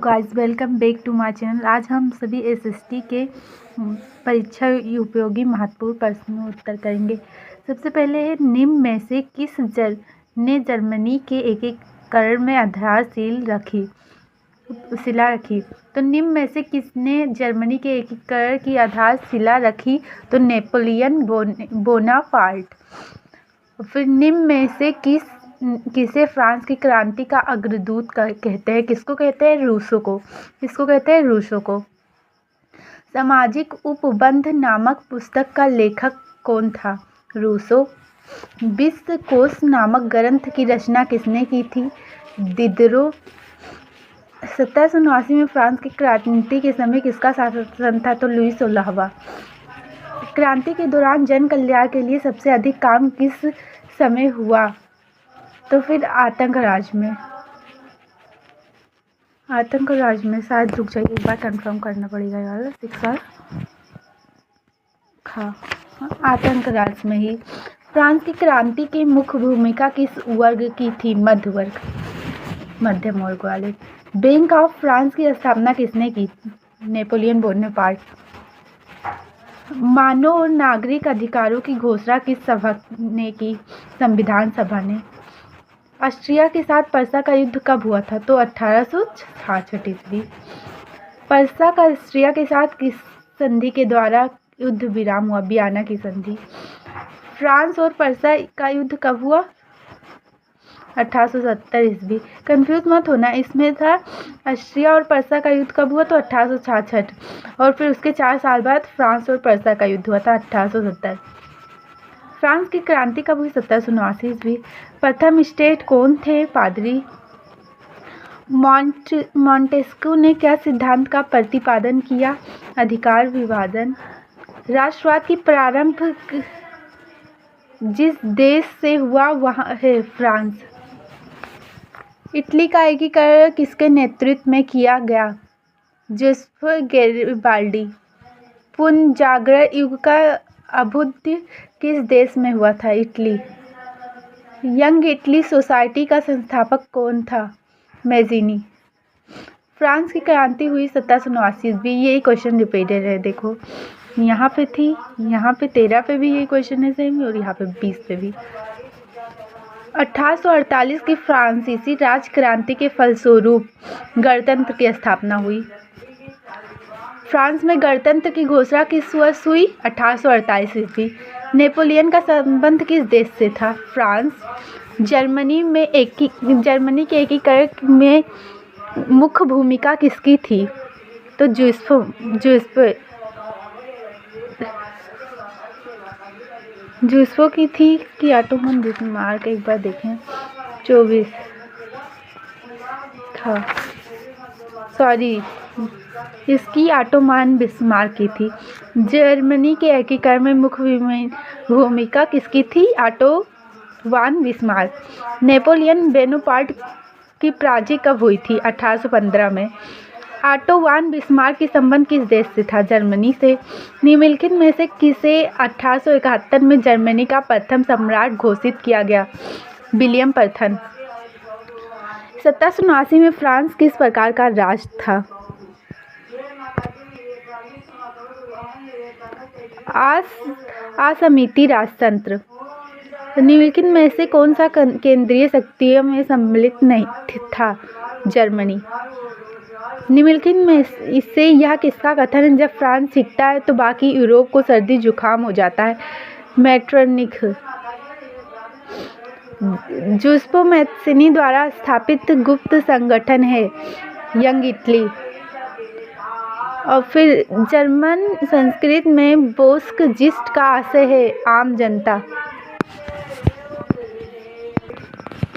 Guys welcome back to my channel. आज हम सभी एसएसटी के परीक्षा उपयोगी महत्वपूर्ण प्रश्नों उत्तर करेंगे। सबसे पहले है, निम्न में से किस ने जर्मनी के एकीकरण में शिला रखी? तो निम्न में से किसने जर्मनी के एकीकरण की आधारशिला रखी? तो नेपोलियन बोनापार्ट। फिर निम्न में से किसे फ्रांस की क्रांति का अग्रदूत कहते हैं? किसको कहते हैं? रूसो को। किसको कहते हैं? रूसो को। सामाजिक उपबंध नामक पुस्तक का लेखक कौन था? रूसो। विश्वकोश नामक ग्रंथ की रचना किसने की थी? दिदरो। 1779 में फ्रांस की क्रांति के समय किसका शासन था? तो लुई 16वां। क्रांति के दौरान जन कल्याण के लिए सबसे अधिक काम किस समय हुआ? तो फिर आतंक राज में शायद रुक जाइए, एक बार कंफर्म करना पड़ेगा यार। 6 आतंक राज में ही। फ्रांस की क्रांति की मुख्य भूमिका किस वर्ग की थी? मध्यम वर्ग वाले। बैंक ऑफ फ्रांस की स्थापना किसने की? Napoleon Bonaparte. मानव और नागरिक अधिकारों की घोषणा किस सभा ने की? संविधान सभा ने। ऑस्ट्रिया के साथ पर्सा का युद्ध कब हुआ था? तो 1866 ईस्वी। पर्सा का ऑस्ट्रिया के साथ किस संधि के द्वारा युद्ध विराम हुआ? वियना की संधि। फ्रांस और पर्सा का युद्ध कब हुआ? 1870 ईस्वी। कंफ्यूज मत होना, इसमें था ऑस्ट्रिया और पर्सा का युद्ध कब हुआ? तो 1866। और फिर उसके 4 साल बाद फ्रांस और पर्सा का युद्ध हुआ था 1870। फ्रांस की क्रांति कब हुई? 1779 ईस्वी। प्रथम स्टेट कौन थे? पादरी। मॉन्टेस्क्यू ने क्या सिद्धांत का प्रतिपादन किया? अधिकार विभाजन। राष्ट्रवाद की प्रारंभ जिस देश से हुआ वह है फ्रांस। इटली का एकीकरण किसके नेतृत्व में किया गया? Joseph Garibaldi. पुनर्जागरण युग का अभ्युदय किस देश में हुआ था? इटली। यंग इटली सोसाइटी का संस्थापक कौन था? मैज़ीनी। फ्रांस की क्रांति हुई 1779 ईस्वी। ये क्वेश्चन रिपीटेड है, देखो यहाँ पे थी, यहाँ पे 13 पे भी ये क्वेश्चन है सेम, और यहाँ पे 20 पे भी। 1848 की फ्रांसीसी राज क्रांति के फलस्वरूप गणतंत्र की स्थापना हुई। फ्रांस में गणतंत्र की घोषणा किस वर्ष हुई? 1848 ईस्वी। नेपोलियन का संबंध किस देश से था? फ्रांस। जर्मनी के एकीकरण में मुख्य भूमिका किसकी थी? तो जूसफो की थी कि ऑटोमन बिस्मार्क? एक बार देखें, 24 था, सॉरी, इसकी ऑटोमन बिस्मार्क की थी। जर्मनी के एकीकरण में मुख्य भूमिका किसकी थी? ऑटो वान बिस्मार्क। नेपोलियन बोनापार्ट की पराजय कब हुई थी? 1815 में। ऑटो वान बिस्मार्क की संबंध किस देश से था? जर्मनी से। निम्नलिखित में से किसे 1871 में जर्मनी का प्रथम सम्राट घोषित किया गया? विलियम प्रथम। 1779 में फ्रांस किस प्रकार का राष्ट्र था? असमिति राजतंत्र। निम्नलिखित में से कौन सा केंद्रीय शक्तियों में सम्मिलित नहीं था? जर्मनी। निम्नलिखित में इससे यह किसका कथन है? जब फ्रांस सीखता है तो बाकी यूरोप को सर्दी जुकाम हो जाता है। मेटरनिख। जूसेप्पे मैत्सिनी द्वारा स्थापित गुप्त संगठन है यंग इटली। और फिर जर्मन संस्कृत में बोस्कजिस्ट का आशय है आम जनता।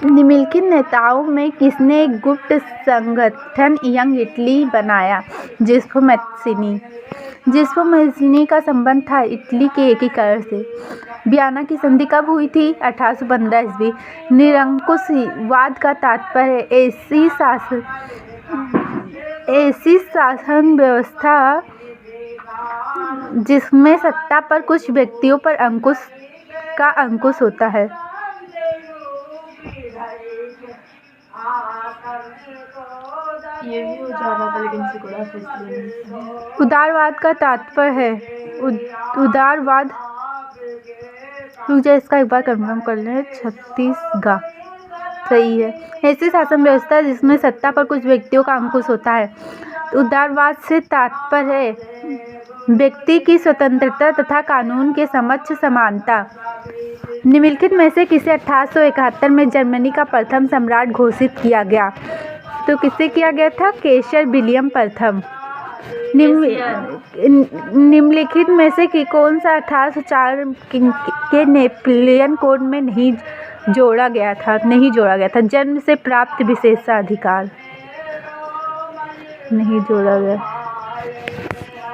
निम्नलिखित नेताओं में किसने गुप्त संगठन यंग इटली बनाया? जूसेप्पे मैत्सिनी। जूसेप्पे मैत्सिनी का संबंध था इटली के एकीकरण से। वियना की संधि कब हुई थी? 1815 ईस्वी। निरंकुशवाद का तात्पर्य ऐसी शासन व्यवस्था जिसमें सत्ता पर कुछ व्यक्तियों पर अंकुश होता है। ये भी हो जा रहा था लेकिन सिकुड़ा था इसलिए नहीं। उदारवाद का तात्पर्य है उदारवाद। रुक जा, इसका एक बार कंफर्म कर लें। छत्तीसगढ़ सही है। ऐसी शासन व्यवस्था जिसमें सत्ता पर कुछ व्यक्तियों का अंकुश होता है। उदारवाद से तात्पर्य है व्यक्ति की स्वतंत्रता तथा कानून के समक्ष समानता। निम्नलिखित में से किसे 1871 में जर्मनी का प्रथम सम्राट घोषित किया गया? तो किसे किया गया था? केसर विलियम प्रथम। निम्नलिखित में से कि कौन सा 1804 के नेपोलियन कोड में नहीं जोड़ा गया था? जन्म से प्राप्त विशेषाधिकार नहीं जोड़ा गया।